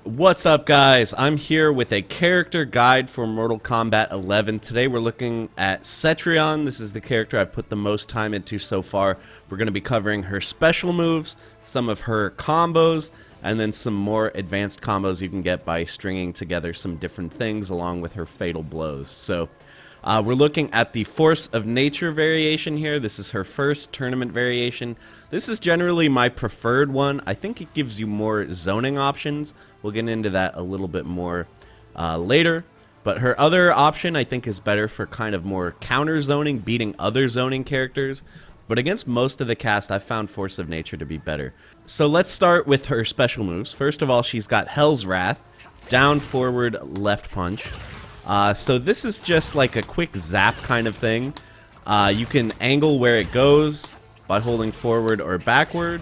What's up, guys? I'm here with a character guide for Mortal Kombat 11. Today we're looking at Cetrion. This is the character I've put the most time into so far. We're going to be covering her special moves, some of her combos, and then some more advanced combos you can get by stringing together some different things along with her fatal blows. So we're looking at the Force of Nature variation here. This is her first tournament variation. This is generally my preferred one. I think it gives you more zoning options. We'll get into that a little bit more later. But her other option I think is better for kind of more counter zoning, beating other zoning characters. But against most of the cast, I found Force of Nature to be better. So let's start with her special moves. First of all, she's got Hell's Wrath, down, forward, left punch. So this is just like a quick zap kind of thing. You can angle where it goes by holding forward or backward.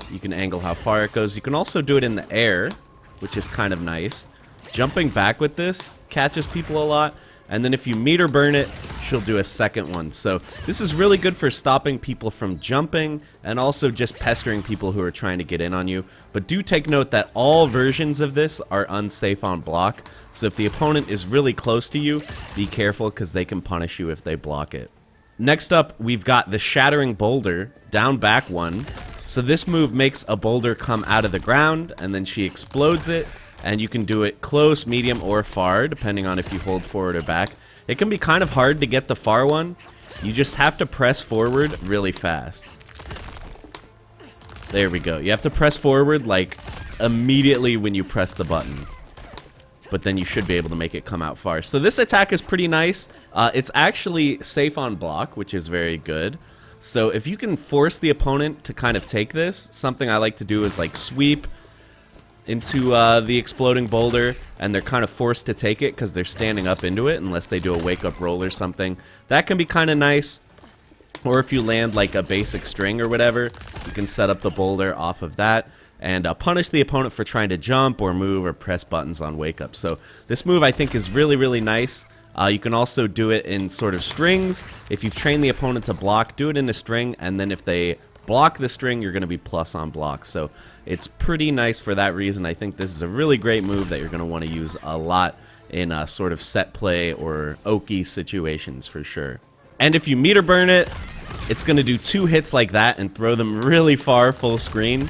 You can angle how far it goes. You can also do it in the air, which is kind of nice. Jumping back with this catches people a lot. And then if you meter burn it, she'll do a second one. So this is really good for stopping people from jumping and also just pestering people who are trying to get in on you. But do take note that all versions of this are unsafe on block. So if the opponent is really close to you, be careful because they can punish you if they block it. Next up, we've got the Shattering Boulder, down back one. So this move makes a boulder come out of the ground and then she explodes it. And you can do it close, medium, or far, depending on if you hold forward or back. It can be kind of hard to get the far one. You just have to press forward really fast. There we go. You have to press forward, like, immediately when you press the button. But then you should be able to make it come out far. So this attack is pretty nice. It's actually safe on block, which is very good. So if you can force the opponent to kind of take this, something I like to do is, like, sweep into the exploding boulder, and they're kind of forced to take it because they're standing up into it unless they do a wake-up roll or something. That can be kind of nice. Or if you land like a basic string or whatever, you can set up the boulder off of that and punish the opponent for trying to jump or move or press buttons on wake-up. So this move I think is really, really nice. You can also do it in sort of strings. If you've trained the opponent to block, do it in a string, and then if they block the string, you're going to be plus on block. So it's pretty nice for that reason. I think this is a really great move that you're going to want to use a lot in sort of set play or Oki situations for sure. And if you meter burn it, it's going to do 2 hits like that and throw them really far full screen.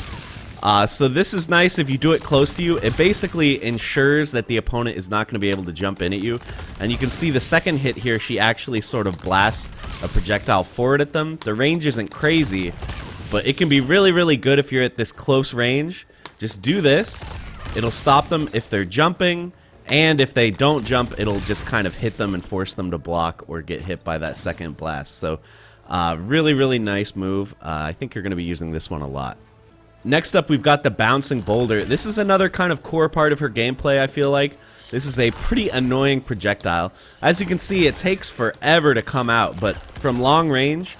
So this is nice if you do it close to you. It basically ensures that the opponent is not going to be able to jump in at you. And you can see the second hit here, she actually sort of blasts a projectile forward at them. The range isn't crazy, but it can be really, really good if you're at this close range. Just do this. It'll stop them if they're jumping. And if they don't jump, it'll just kind of hit them and force them to block or get hit by that second blast. So really, really nice move. I think you're going to be using this one a lot. Next up, we've got the Bouncing Boulder. This is another kind of core part of her gameplay, I feel like. This is a pretty annoying projectile. As you can see, it takes forever to come out, but from long range,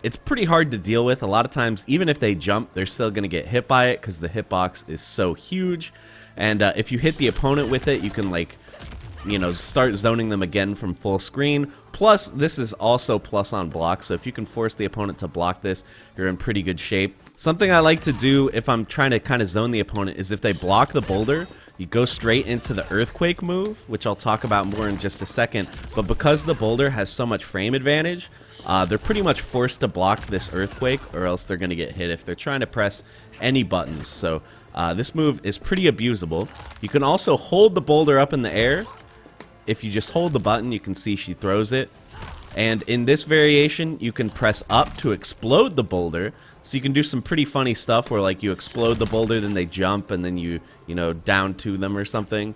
it's pretty hard to deal with. A lot of times, even if they jump, they're still going to get hit by it because the hitbox is so huge. And if you hit the opponent with it, you can, like, you know, start zoning them again from full screen. Plus, this is also plus on block, so if you can force the opponent to block this, you're in pretty good shape. Something I like to do if I'm trying to kind of zone the opponent is if they block the boulder, you go straight into the earthquake move, which I'll talk about more in just a second. But because the boulder has so much frame advantage, they're pretty much forced to block this earthquake, or else they're going to get hit if they're trying to press any buttons. So this move is pretty abusable. You can also hold the boulder up in the air. If you just hold the button, you can see she throws it. And in this variation, you can press up to explode the boulder. So you can do some pretty funny stuff where, like, you explode the boulder, then they jump, and then you know, down to them or something.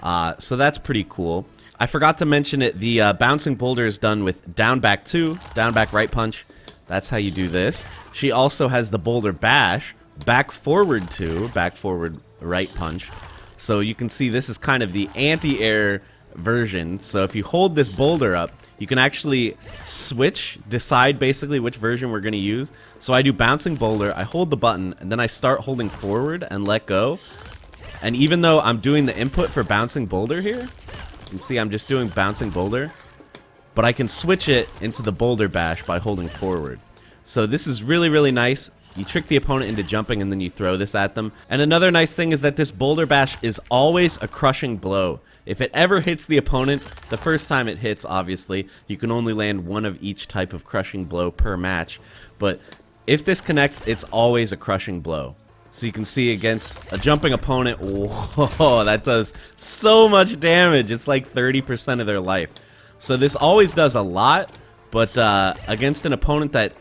So that's pretty cool. I forgot to mention it. The Bouncing Boulder is done with down back 2, down back right punch. That's how you do this. She also has the Boulder Bash, back forward 2, back forward right punch. So you can see this is kind of the anti-air version. So if you hold this boulder up, you can actually decide basically which version we're going to use. So I do Bouncing Boulder, I hold the button, and then I start holding forward and let go. And even though I'm doing the input for Bouncing Boulder here, you can see I'm just doing Bouncing Boulder, but I can switch it into the Boulder Bash by holding forward. So this is really, really nice. You trick the opponent into jumping and then you throw this at them. And another nice thing is that this Boulder Bash is always a crushing blow. If it ever hits the opponent, the first time it hits, obviously, you can only land one of each type of crushing blow per match. But if this connects, it's always a crushing blow. So you can see against a jumping opponent, whoa, that does so much damage. It's like 30% of their life. So this always does a lot, but against an opponent that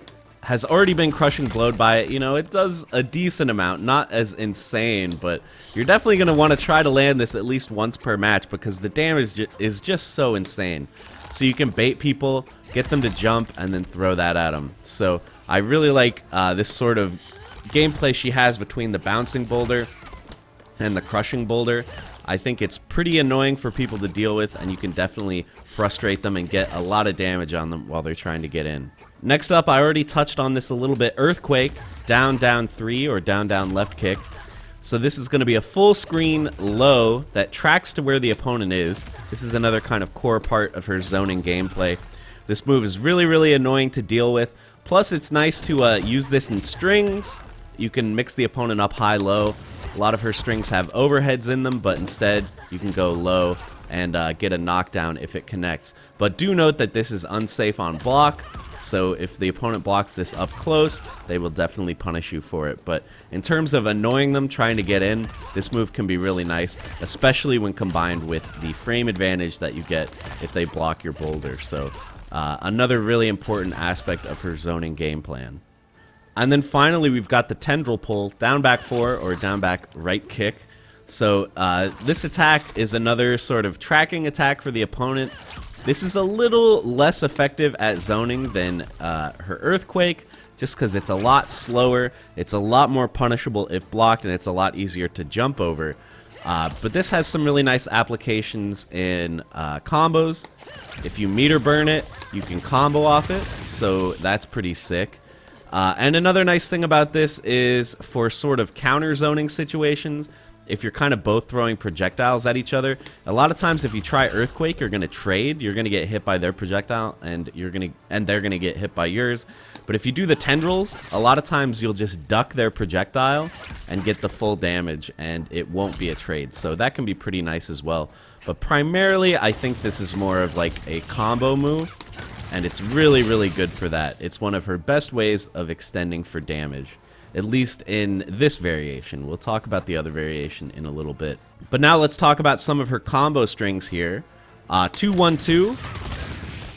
has already been crushing blowed by it, you know, it does a decent amount. Not as insane, but you're definitely going to want to try to land this at least once per match because the damage is just so insane. So you can bait people, get them to jump, and then throw that at them. So I really like this sort of gameplay she has between the bouncing boulder and the crushing boulder. I think it's pretty annoying for people to deal with, and you can definitely frustrate them and get a lot of damage on them while they're trying to get in. Next up, I already touched on this a little bit, Earthquake, down, down 3, or down, down left kick. So this is going to be a full screen low that tracks to where the opponent is. This is another kind of core part of her zoning gameplay. This move is really, really annoying to deal with. Plus, it's nice to use this in strings. You can mix the opponent up high-low. A lot of her strings have overheads in them, but instead you can go low and get a knockdown if it connects. But do note that this is unsafe on block, so if the opponent blocks this up close, they will definitely punish you for it. But in terms of annoying them trying to get in, this move can be really nice, especially when combined with the frame advantage that you get if they block your boulder. So another really important aspect of her zoning game plan. And then finally, we've got the Tendril Pull, down back 4 or down back right kick. So this attack is another sort of tracking attack for the opponent. This is a little less effective at zoning than her Earthquake, just because it's a lot slower, it's a lot more punishable if blocked, and it's a lot easier to jump over. But this has some really nice applications in combos. If you meter burn it, you can combo off it, so that's pretty sick. And another nice thing about this is for sort of counter zoning situations, if you're kind of both throwing projectiles at each other, a lot of times if you try Earthquake, you're going to trade. You're going to get hit by their projectile, and they're going to get hit by yours. But if you do the tendrils, a lot of times you'll just duck their projectile and get the full damage, and it won't be a trade. So that can be pretty nice as well. But primarily, I think this is more of like a combo move, and it's really, really good for that. It's one of her best ways of extending for damage, at least in this variation. We'll talk about the other variation in a little bit. But now let's talk about some of her combo strings here. 2-1-2.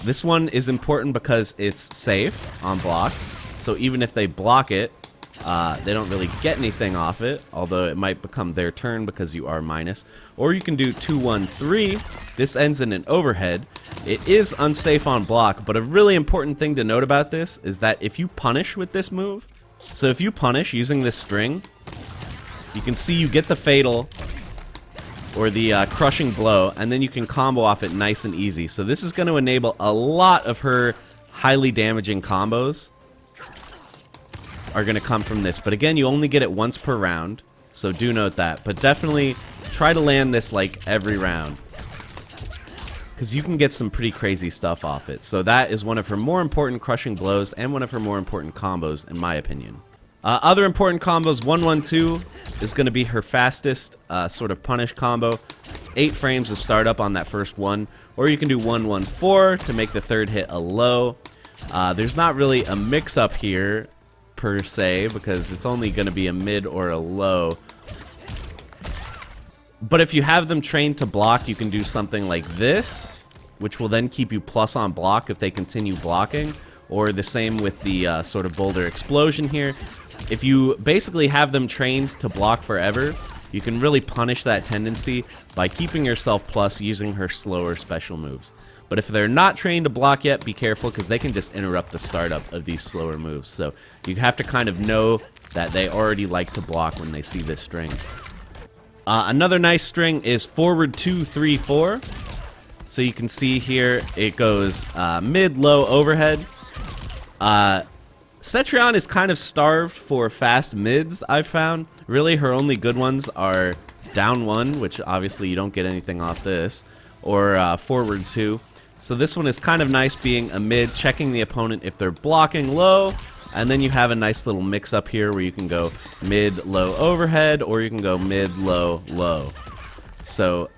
This one is important because it's safe on block. So even if they block it, they don't really get anything off it, although it might become their turn because you are minus. Or you can do 2-1-3. This ends in an overhead. It is unsafe on block, but a really important thing to note about this is that if you punish with this move, so if you punish using this string, you can see you get the fatal or the crushing blow, and then you can combo off it nice and easy. So this is going to enable a lot of her highly damaging combos are going to come from this. But again, you only get it once per round, so do note that. But definitely try to land this like every round, because you can get some pretty crazy stuff off it. So that is one of her more important crushing blows and one of her more important combos, in my opinion. Other important combos, 1-1-2 is going to be her fastest sort of punish combo. 8 frames to start up on that first one. Or you can do 1-1-4 to make the third hit a low. There's not really a mix-up here, per se, because it's only going to be a mid or a low. But if you have them trained to block, you can do something like this, which will then keep you plus on block if they continue blocking, or the same with the sort of boulder explosion here. If you basically have them trained to block forever, you can really punish that tendency by keeping yourself plus using her slower special moves. But if they're not trained to block yet, be careful, because they can just interrupt the startup of these slower moves. So you have to kind of know that they already like to block when they see this string. Another nice string is forward 2, 3, 4. So you can see here it goes mid, low, overhead. Cetrion is kind of starved for fast mids, I've found. Really, her only good ones are down 1, which obviously you don't get anything off this, or forward 2. So this one is kind of nice being a mid, checking the opponent if they're blocking low, And then you have a nice little mix up here where you can go mid, low, overhead, or you can go mid, low, low. So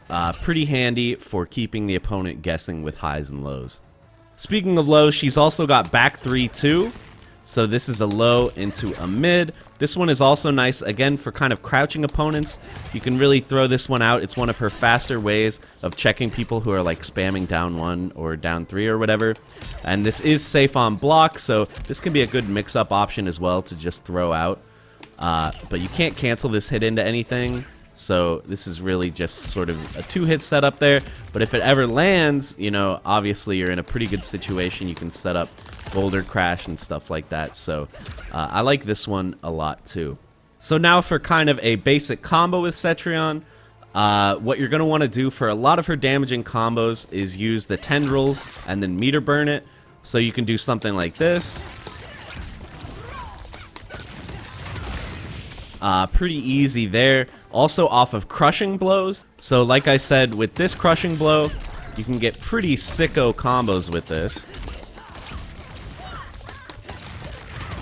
pretty handy for keeping the opponent guessing with highs and lows. Speaking of lows, she's also got back 3 too. So this is a low into a mid. This one is also nice, again, for kind of crouching opponents. You can really throw this one out. It's one of her faster ways of checking people who are like spamming down 1 or down 3 or whatever. And this is safe on block, so this can be a good mix-up option as well to just throw out. But you can't cancel this hit into anything. So this is really just sort of a 2-hit setup there. But if it ever lands, you know, obviously you're in a pretty good situation. You can set up Boulder Crash and stuff like that. So I like this one a lot too. So now for kind of a basic combo with Cetrion, what you're going to want to do for a lot of her damaging combos is use the tendrils and then meter burn it. So you can do something like this. Pretty easy there. Also off of crushing blows. So like I said, with this crushing blow, you can get pretty sicko combos with this.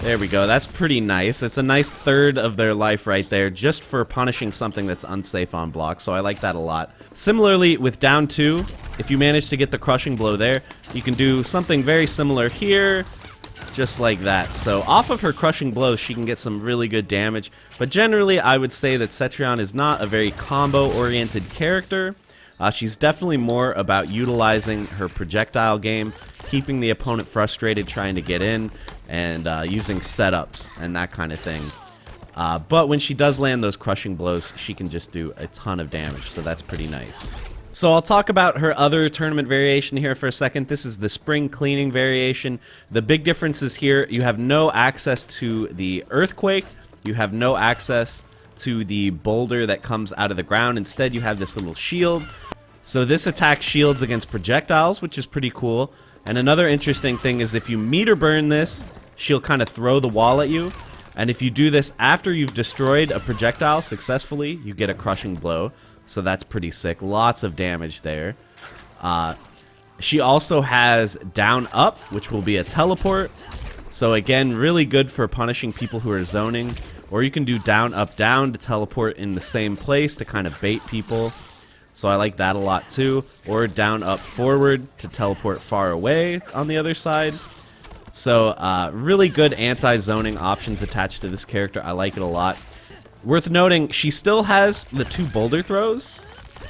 There we go. That's pretty nice. It's a nice third of their life right there just for punishing something that's unsafe on block. So I like that a lot. Similarly, with down 2, if you manage to get the crushing blow there, you can do something very similar here. Just like that. So off of her crushing blows, she can get some really good damage. But generally, I would say that Cetrion is not a very combo-oriented character. She's definitely more about utilizing her projectile game, keeping the opponent frustrated trying to get in, and using setups and that kind of thing. But when she does land those crushing blows, she can just do a ton of damage. So that's pretty nice. So I'll talk about her other tournament variation here for a second. This is the spring cleaning variation. The big difference is here, you have no access to the earthquake. You have no access to the boulder that comes out of the ground. Instead, you have this little shield. So this attack shields against projectiles, which is pretty cool. And another interesting thing is if you meter burn this, she'll kind of throw the wall at you. And if you do this after you've destroyed a projectile successfully, you get a crushing blow. So that's pretty sick. Lots of damage there. She also has down up, which will be a teleport. So again, really good for punishing people who are zoning. Or you can do down up down to teleport in the same place to kind of bait people. So I like that a lot too. Or down up forward to teleport far away on the other side. So really good anti-zoning options attached to this character. I like it a lot. Worth noting, she still has the 2 boulder throws,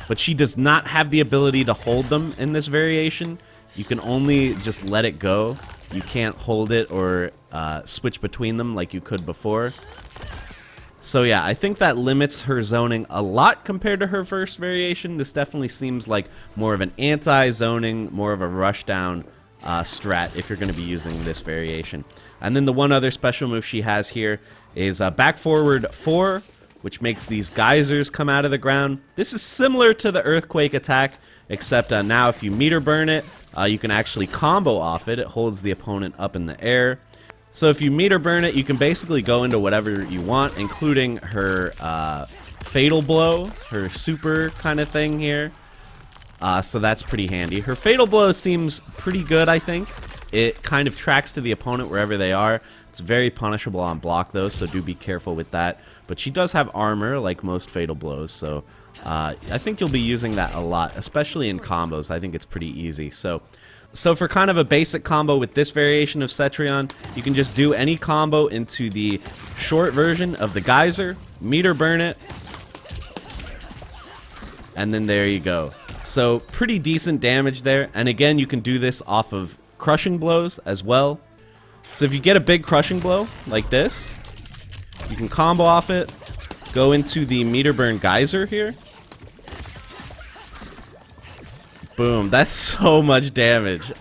but she does not have the ability to hold them in this variation. You can only just let it go. You can't hold it or switch between them like you could before. So yeah, I think that limits her zoning a lot compared to her first variation. This definitely seems like more of an anti-zoning, more of a rushdown strat if you're going to be using this variation. And then the one other special move she has here is back forward 4, which makes these geysers come out of the ground. This is similar to the earthquake attack, except now if you meter burn it, you can actually combo off it. It holds the opponent up in the air. So if you meter burn it, you can basically go into whatever you want, including her fatal blow, her super kind of thing here. So that's pretty handy. Her fatal blow seems pretty good, I think. It kind of tracks to the opponent wherever they are. It's very punishable on block, though, so do be careful with that. But she does have armor, like most fatal blows, so I think you'll be using that a lot, especially in combos. I think it's pretty easy. So for kind of a basic combo with this variation of Cetrion, you can just do any combo into the short version of the geyser, meter burn it, and then there you go. So pretty decent damage there, and again, you can do this off of crushing blows as well. So if you get a big crushing blow like this, you can combo off it, go into the meter burn geyser here. Boom, that's so much damage.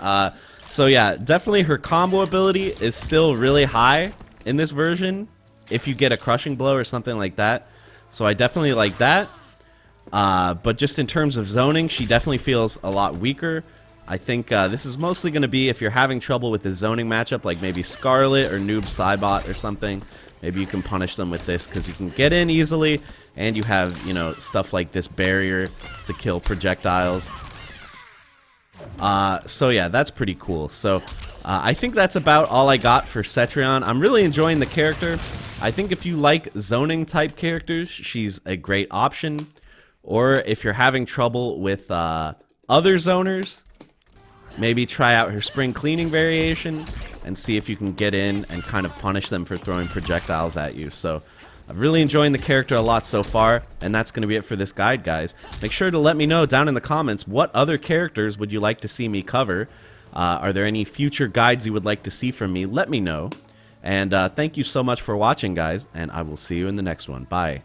So yeah, definitely her combo ability is still really high in this version if you get a crushing blow or something like that. So I definitely like that. But just in terms of zoning, she definitely feels a lot weaker. I think this is mostly going to be if you're having trouble with the zoning matchup, like maybe Scarlet or Noob Saibot or something. Maybe you can punish them with this because you can get in easily, and you have, you know, stuff like this barrier to kill projectiles. So yeah, that's pretty cool. So I think that's about all I got for Cetrion. I'm really enjoying the character. I think if you like zoning type characters, she's a great option. Or if you're having trouble with other zoners, maybe try out her spring cleaning variation and see if you can get in and kind of punish them for throwing projectiles at you. So I'm really enjoying the character a lot so far, and that's going to be it for this guide, guys. Make sure to let me know down in the comments what other characters would you like to see me cover. Are there any future guides you would like to see from me? Let me know. And thank you so much for watching, guys, and I will see you in the next one. Bye.